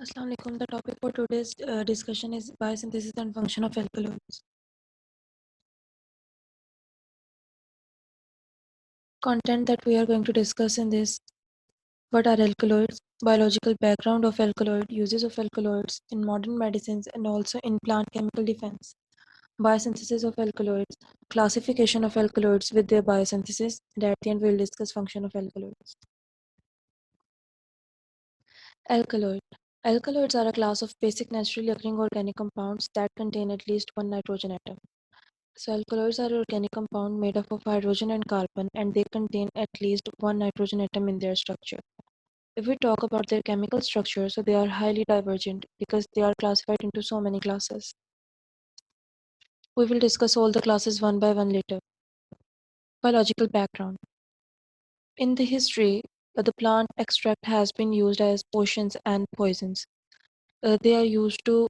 Assalamu alaikum. The topic for today's discussion is biosynthesis and function of alkaloids. Content that we are going to discuss in this: what are alkaloids, biological background of alkaloid, uses of alkaloids in modern medicines and also in plant chemical defense, biosynthesis of alkaloids, classification of alkaloids with their biosynthesis, and at the end we will discuss function of alkaloids. Alkaloid. Alkaloids are a class of basic naturally occurring organic compounds that contain at least one nitrogen atom. So alkaloids are organic compound made up of hydrogen and carbon, and they contain at least one nitrogen atom in their structure. If we talk about their chemical structure, so they are highly divergent because they are classified into so many classes. We will discuss all the classes one by one later. Biological background. In the history, the plant extract has been used as potions and poisons. They are used to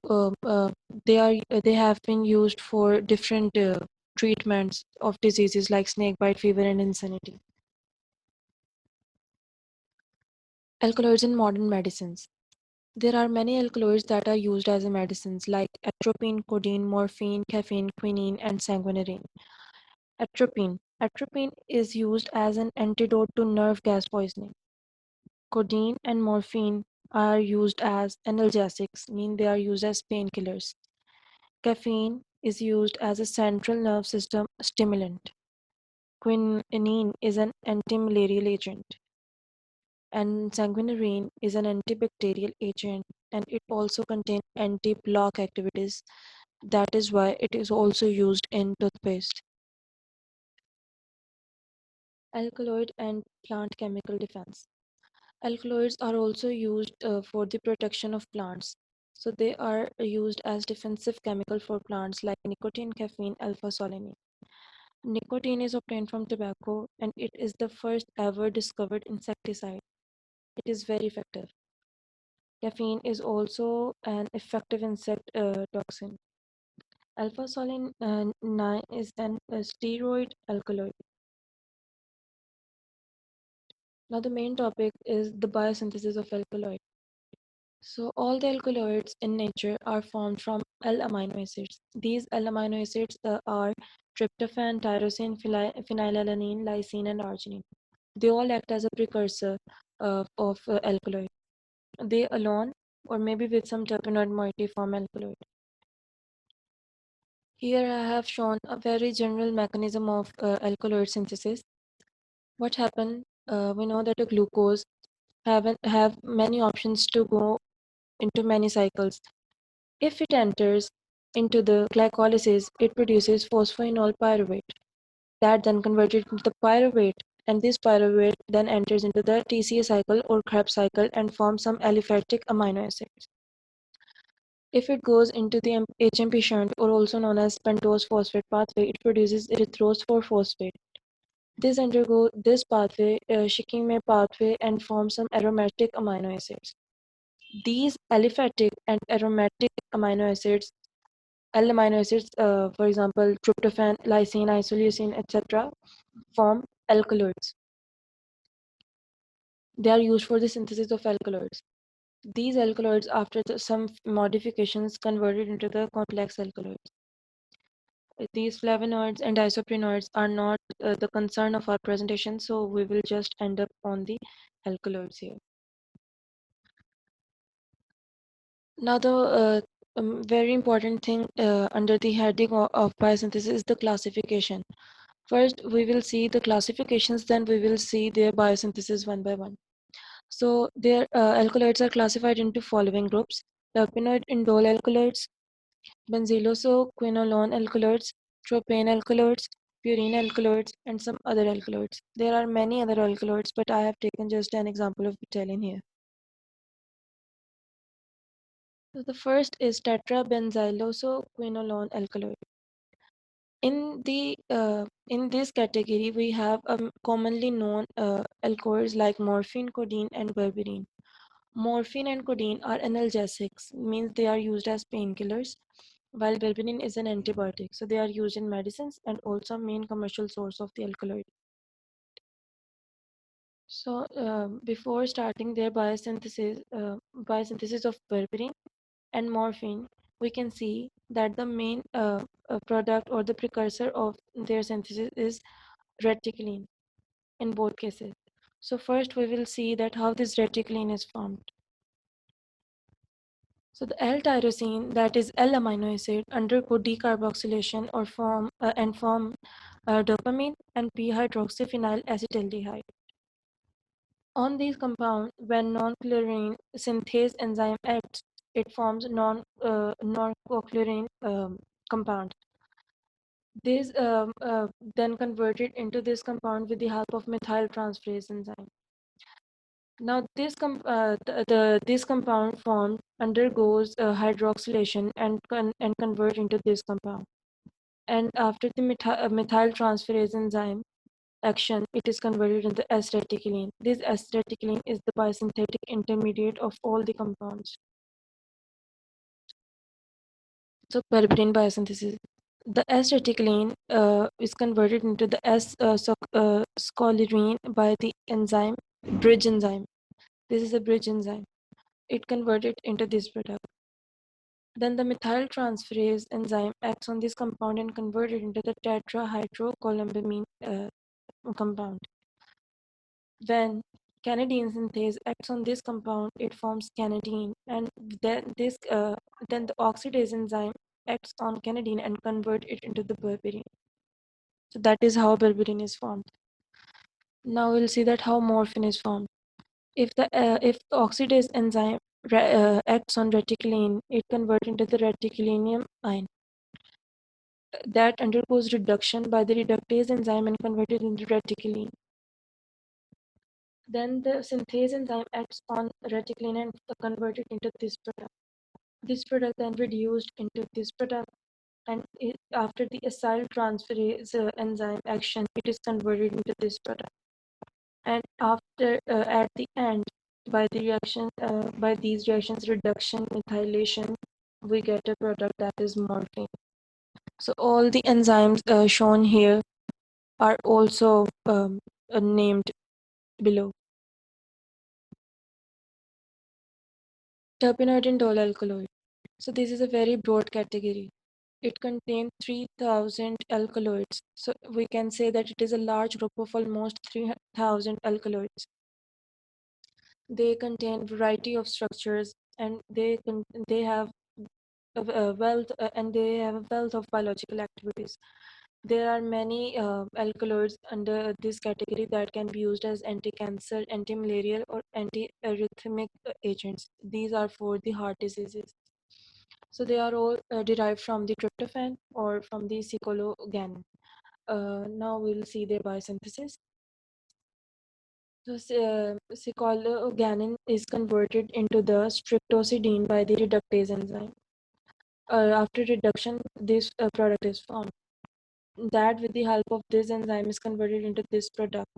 they have been used for different treatments of diseases like snakebite fever and insanity. Alkaloids in modern medicines. There are many alkaloids that are used as medicines like atropine, codeine, morphine, caffeine, quinine, and sanguinarine. Atropine. Atropine is used as an antidote to nerve gas poisoning. Codeine and morphine are used as analgesics, mean they are used as painkillers. Caffeine is used as a central nerve system stimulant. Quinine is an antimalarial agent, and sanguinarine is an antibacterial agent, and it also contains anti-plaque activities. That is why it is also used in toothpaste. Alkaloid and plant chemical defense. Alkaloids are also used for the protection of plants. So they are used as defensive chemical for plants like nicotine, caffeine, alpha-solanine. Nicotine is obtained from tobacco and it is the first ever discovered insecticide. It is very effective. Caffeine is also an effective insect toxin. Alpha-solanine 9 is an steroid alkaloid. Now the main topic is the biosynthesis of alkaloid. So all the alkaloids in nature are formed from L-amino acids. These L-amino acids are tryptophan, tyrosine, phenylalanine, lysine, and arginine. They all act as a precursor of alkaloid. They alone, or maybe with some terpenoid moiety, form alkaloid. Here I have shown a very general mechanism of alkaloid synthesis. What happened? We know that a glucose have many options to go into many cycles. If it enters into the glycolysis, it produces phosphoenol pyruvate that then converted into the pyruvate, and this pyruvate then enters into the TCA cycle or Krebs cycle and forms some aliphatic amino acids. If it goes into the HMP shunt, or also known as pentose phosphate pathway, it produces erythrose 4-phosphate. This undergo this pathway, Shikime pathway, and forms some aromatic amino acids. These aliphatic and aromatic amino acids, L-amino acids, for example, tryptophan, lysine, isoleucine, etc., form alkaloids. They are used for the synthesis of alkaloids. These alkaloids, after some modifications, converted into the complex alkaloids. These flavonoids and isoprenoids are not the concern of our presentation, so we will just end up on the alkaloids here. Now, the very important thing under the heading of biosynthesis is the classification. First, we will see the classifications, then we will see their biosynthesis one by one. So, their alkaloids are classified into following groups: terpenoid indole alkaloids, benzyloso-quinolone alkaloids, tropane alkaloids, purine alkaloids, and some other alkaloids. There are many other alkaloids, but I have taken just an example of butylene here. So the first is tetrabenzyloso-quinolone alkaloid. In this category, we have commonly known alkaloids like morphine, codeine, and berberine. Morphine and codeine are analgesics, means they are used as painkillers, while berberine is an antibiotic, so they are used in medicines and also main commercial source of the alkaloid. So, before starting their biosynthesis of berberine and morphine, we can see that the main product or the precursor of their synthesis is reticulin in both cases. So first we will see that how this reticulin is formed. So the L-tyrosine, that is L-amino acid, undergo decarboxylation or form dopamine and p-hydroxyphenyl acetaldehyde. On these compounds, when non-chlorine synthase enzyme acts, it forms non-chlorine compound. This then converted into this compound with the help of methyl transferase enzyme. Now, this compound formed undergoes hydroxylation and convert into this compound. And after the methyl transferase enzyme action, it is converted into S-reticulene. This S-reticulene is the biosynthetic intermediate of all the compounds. So, berberine biosynthesis. The S-reticulene is converted into the S-scolerine by the enzyme bridge enzyme. This is a bridge enzyme. It converted into this product. Then the methyl transferase enzyme acts on this compound and convert it into the tetrahydrocolumbamin compound. When canadiene synthase acts on this compound, it forms canadiene, and then the oxidase enzyme acts on canadiene and convert it into the berberine. So that is how berberine is formed. Now we'll see that how morphine is formed. If the oxidase enzyme acts on reticulene, it converts into the reticulinium ion. That undergoes reduction by the reductase enzyme and converted into reticulene. Then the synthase enzyme acts on reticulene and converted into this product. This product then reduced into this product, and after the acyl transferase enzyme action, it is converted into this product. And after at the end, by these reactions, reduction, methylation, we get a product that is morphine. So all the enzymes shown here are also named below. Terpenoid indole alkaloid. So this is a very broad category. It contains 3,000 alkaloids. So we can say that it is a large group of almost 3,000 alkaloids. They contain variety of structures, and they have a wealth and they have a wealth of biological activities. There are many alkaloids under this category that can be used as anti-cancer, anti-malarial, or anti-arrhythmic agents. These are for the heart diseases. So they are all derived from the tryptophan or from the cycloganin. Now we'll see their biosynthesis. So cycloganin is converted into the streptozidine by the reductase enzyme. After reduction, this product is formed. That with the help of this enzyme is converted into this product,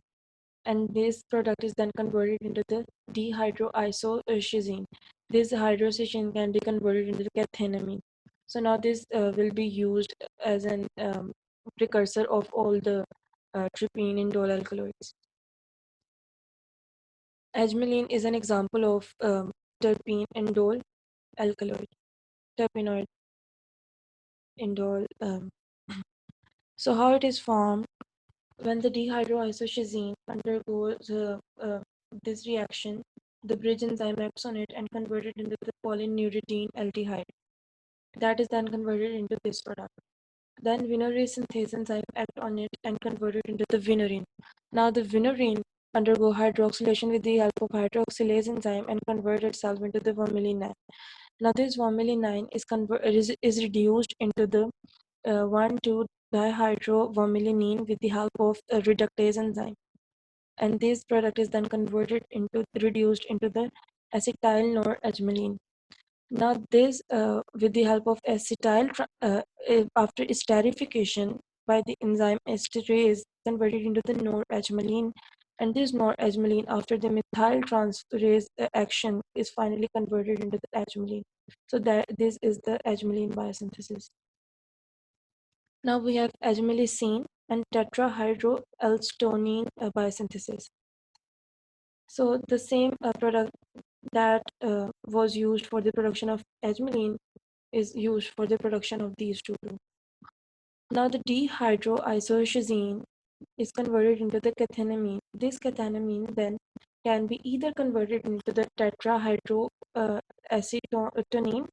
and this product is then converted into the dehydroisocyazine. This hydrocyazine can be converted into the cathinamine. So now this will be used as an precursor of all the trypene indole alkaloids. Ajmaline is an example of terpene indole alkaloid, terpenoid indole. So how it is formed? When the dehydroisocyazine undergoes this reaction, the bridge enzyme acts on it and converted into the polyneuridine aldehyde. That is then converted into this product. Then vinurine synthase enzyme act on it and converted into the vinurine. Now the vinurine undergo hydroxylation with the help of hydroxylase enzyme and convert itself into the vermilion. Now this vermilion is reduced into the 1,2-dihydrovermilion with the help of a reductase enzyme, and this product is then converted into reduced into the acetyl norajmaline. Now this with the help of after esterification by the enzyme esterase converted into the norajmaline, and this norajmaline after the methyl transferase action is finally converted into the ajmaline. So that this is the ajmaline biosynthesis. Now we have ajmelicine and tetrahydroalstonine biosynthesis. So the same product that was used for the production of edgemelin is used for the production of these two too. Now the dehydroisocyazine is converted into the cathinamine. This cathinamine then can be either converted into the tetrahydroacetone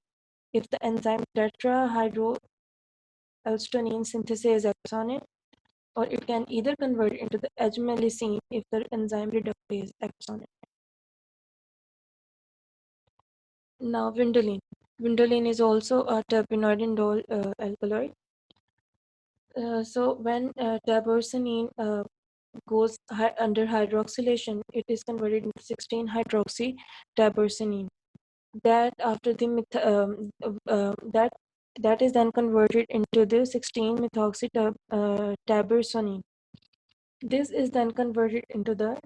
if the enzyme tetrahydroalstonine synthase acts on it, or it can either convert into the edgemelicine if the enzyme reductase acts on it. Now vindoline. Vindoline is also a terpenoid indole alkaloid. So when taborcinine goes under hydroxylation, it is converted into 16-hydroxy taborcinine. That after the that is then converted into the 16-methoxy taborcinine. This is then converted into the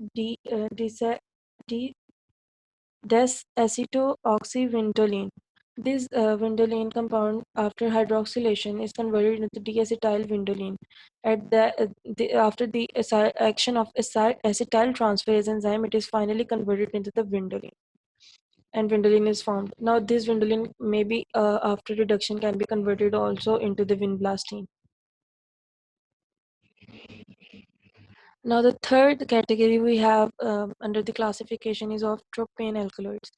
desacetooxyvindoline. This vindoline compound, after hydroxylation, is converted into diacetylvindoline. After the action of acetyl transferase enzyme, it is finally converted into the vindoline, and vindoline is formed. Now, this vindoline maybe after reduction can be converted also into the vinblastine. Now, the third category we have under the classification is of tropane alkaloids.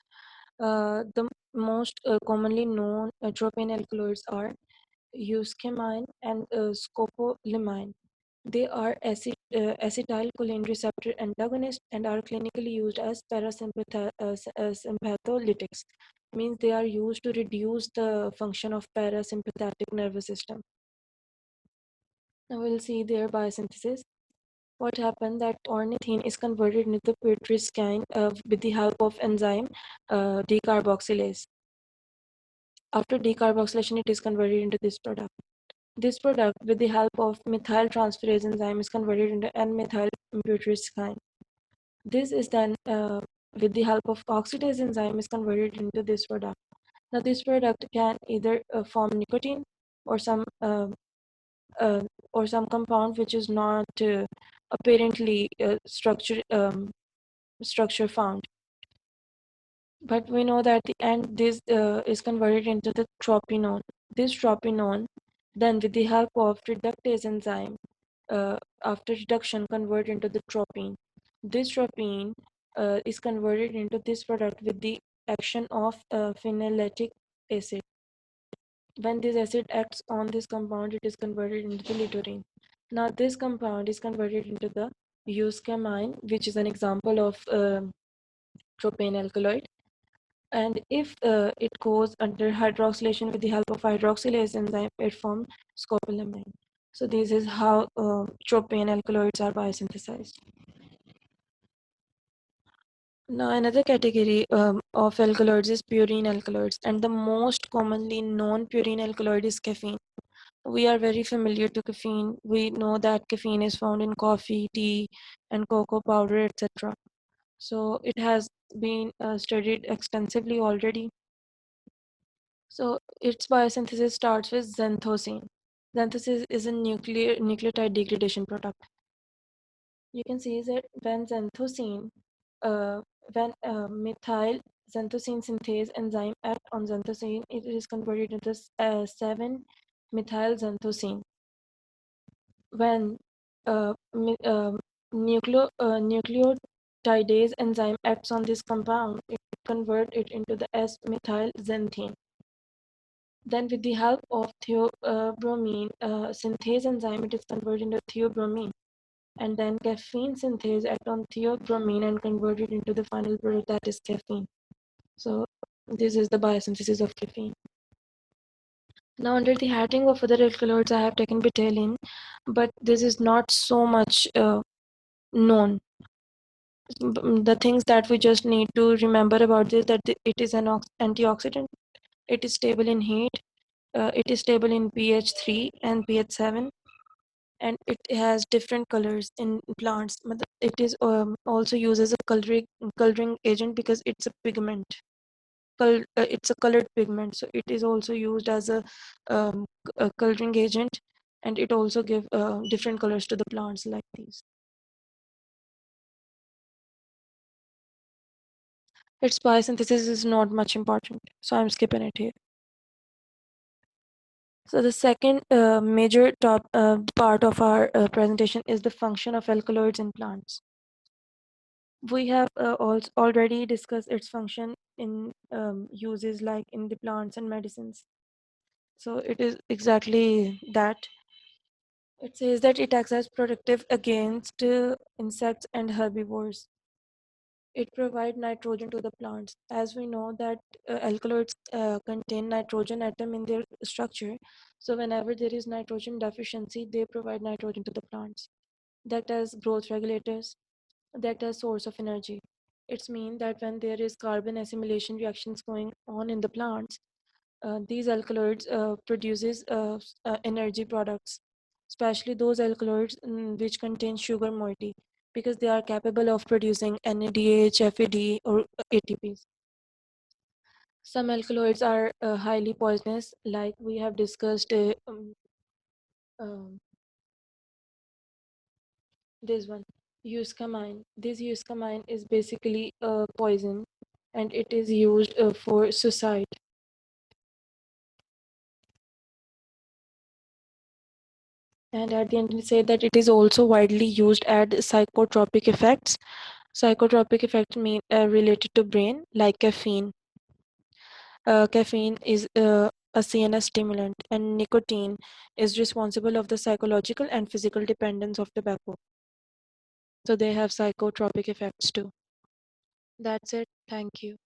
The most commonly known tropane alkaloids are euskemine and scopolamine. They are acetylcholine receptor antagonists and are clinically used as parasympatholytics. Means they are used to reduce the function of parasympathetic nervous system. Now we'll see their biosynthesis. What happened that ornithine is converted into the pitriscine with the help of enzyme decarboxylase. After decarboxylation, it is converted into this product. This product, with the help of methyl transferase enzyme, is converted into N-methyl pitriscine. This is then, with the help of oxidase enzyme, is converted into this product. Now, this product can either form nicotine or some compound which is not apparently structure found. But we know that the end this is converted into the tropinone. This tropinone, then with the help of reductase enzyme, after reduction convert into the tropine. This tropine is converted into this product with the action of phenylatic acid. When this acid acts on this compound, it is converted into the litorine. Now this compound is converted into the euskemine, which is an example of tropane alkaloid. And if it goes under hydroxylation with the help of hydroxylase enzyme, it forms scopolamine. So this is how tropane alkaloids are biosynthesized. Now another category of alkaloids is purine alkaloids, and the most commonly known purine alkaloid is caffeine. We are very familiar to caffeine. We know that caffeine is found in coffee, tea, and cocoa powder, etc. So it has been studied extensively already. So its biosynthesis starts with xanthosine. Xanthosine is a nucleotide degradation product. You can see that when xanthosine, when methyl xanthosine synthase enzyme act on xanthosine, it is converted into 7-methyl xanthosine. When nucleotidase enzyme acts on this compound, it converts it into the S-methyl xanthine. Then with the help of theobromine synthase enzyme, it is converted into theobromine. And then caffeine synthase act on theobromine and converted into the final product, that is caffeine. So this is the biosynthesis of caffeine. Now under the heading of other alkaloids, I have taken betaline, but this is not so much known. The things that we just need to remember about this, that it is an antioxidant, it is stable in heat, it is stable in pH 3 and pH 7, and it has different colors in plants. It is also used as a coloring agent because it's a pigment. It's a colored pigment, so it is also used as a coloring agent, and it also gives different colors to the plants like these. its biosynthesis is not much important, so I'm skipping it here. So the second major part of our presentation is the function of alkaloids in plants. We have already discussed its function in uses like in the plants and medicines. So it is exactly that. It says that it acts as protective against insects and herbivores. It provides nitrogen to the plants. As we know that alkaloids contain nitrogen atom in their structure. So whenever there is nitrogen deficiency, they provide nitrogen to the plants. That as growth regulators, that as source of energy. It's mean that when there is carbon assimilation reactions going on in the plants, these alkaloids produces energy products, especially those alkaloids which contain sugar moiety, because they are capable of producing NADH, FAD, or ATPs. Some alkaloids are highly poisonous, like we have discussed um, this one, euscamine. This euscamine is basically a poison, and it is used for suicide. And at the end, it said that it is also widely used at psychotropic effects. Psychotropic effects mean related to brain, like caffeine. Caffeine is a CNS stimulant, and nicotine is responsible of the psychological and physical dependence of tobacco. So they have psychotropic effects too. That's it. Thank you.